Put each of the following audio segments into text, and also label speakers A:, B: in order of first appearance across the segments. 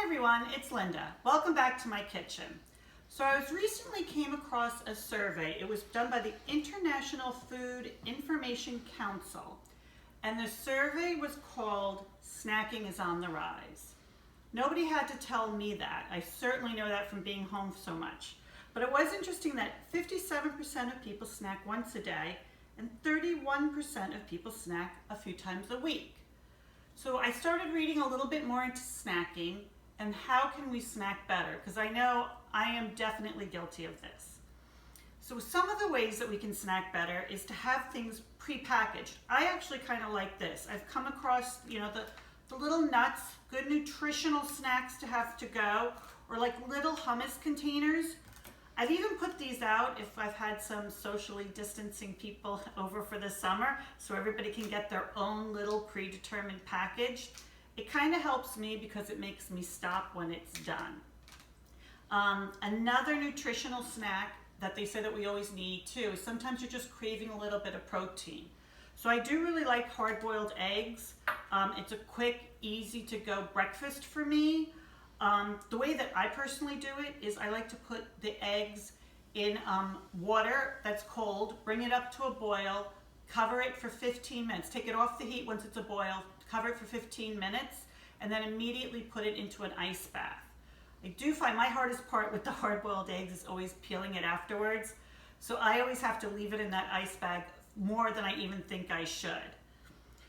A: everyone, it's Linda. Welcome back to my kitchen. So I recently came across a survey. It was done by the International Food Information Council, and the survey was called Snacking is on the Rise. Nobody had to tell me that. I certainly know that from being home so much. But it was interesting that 57% of people snack once a day and 31% of people snack a few times a week. So I started reading a little bit more into snacking and how can we snack better, because I know I am definitely guilty of this. So some of the ways that we can snack better is to have things prepackaged. I actually kind of like this. I've come across, the little nuts, good nutritional snacks to have to go, or like little hummus containers. I've even put these out if I've had some socially distancing people over for the summer, so everybody can get their own little predetermined package. It kind of helps me because it makes me stop when it's done. Another nutritional snack that they say that we always need too is sometimes you're just craving a little bit of protein. So I do really like hard-boiled eggs. It's a quick, easy to go breakfast for me. The way that I personally do it is I like to put the eggs in water that's cold, bring it up to a boil, cover it for 15 minutes. Take it off the heat once it's a boil, cover it for 15 minutes, and then immediately put it into an ice bath. I do find my hardest part with the hard-boiled eggs is always peeling it afterwards. So I always have to leave it in that ice bag more than I even think I should.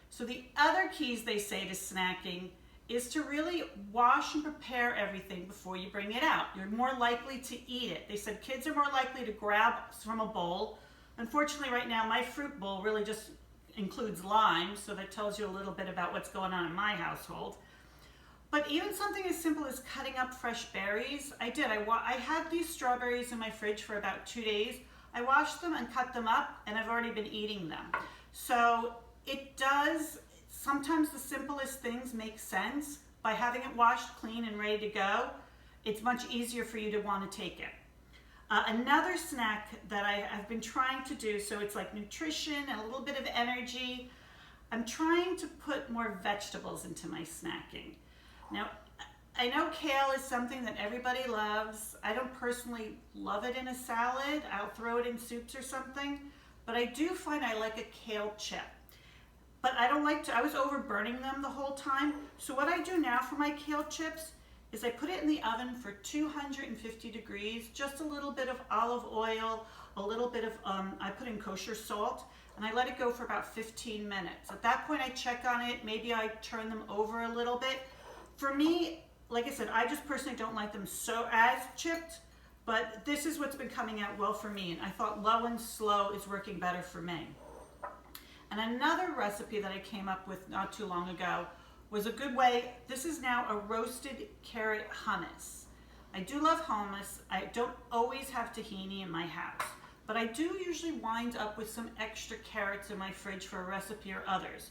A: So the other keys they say to snacking is to really wash and prepare everything before you bring it out. You're more likely to eat it. They said kids are more likely to grab from a bowl. Unfortunately, right now, my fruit bowl really just includes limes, so that tells you a little bit about what's going on in my household. But even something as simple as cutting up fresh berries, I did. I had these strawberries in my fridge for about 2 days. I washed them and cut them up, and I've already been eating them. So it does. Sometimes the simplest things make sense. By having it washed, clean, and ready to go, it's much easier for you to want to take it. Another snack that I've been trying to do, so it's like nutrition and a little bit of energy, I'm trying to put more vegetables into my snacking. Now, I know kale is something that everybody loves. I don't personally love it in a salad. I'll throw it in soups or something, but I do find I like a kale chip. But I don't like to, I was over burning them the whole time. So what I do now for my kale chips is I put it in the oven for 250 degrees, just a little bit of olive oil, a little bit of, I put in kosher salt, and I let it go for about 15 minutes. At that point I check on it, maybe I turn them over a little bit. For me, like I said, I just personally don't like them so as chipped, but this is what's been coming out well for me, and I thought low and slow is working better for me. And another recipe that I came up with not too long ago was a good way. This is now a roasted carrot hummus. I do love hummus. I don't always have tahini in my house, but I do usually wind up with some extra carrots in my fridge for a recipe or others.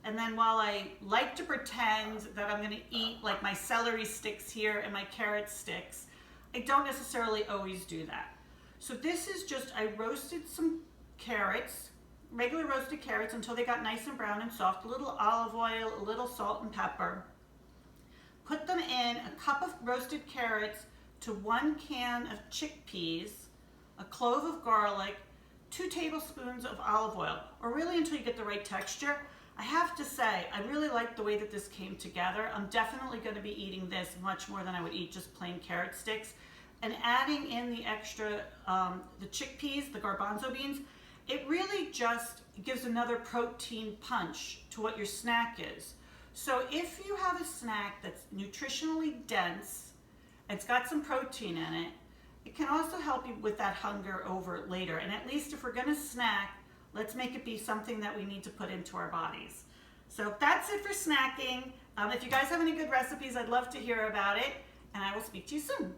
A: And then while I like to pretend that I'm going to eat like my celery sticks here and my carrot sticks, I don't necessarily always do that. So this is just, I roasted some carrots, regular roasted carrots until they got nice and brown and soft, a little olive oil, a little salt and pepper. Put them in a cup of roasted carrots to 1 can of chickpeas, a clove of garlic, 2 tablespoons of olive oil, or really until you get the right texture. I have to say, I really like the way that this came together. I'm definitely going to be eating this much more than I would eat just plain carrot sticks. And adding in the extra, the chickpeas, the garbanzo beans, it really just gives another protein punch to what your snack is. So if you have a snack that's nutritionally dense, it's got some protein in it, it can also help you with that hunger over later. And at least if we're going to snack, let's make it be something that we need to put into our bodies. So that's it for snacking. If you guys have any good recipes, I'd love to hear about it, and I will speak to you soon.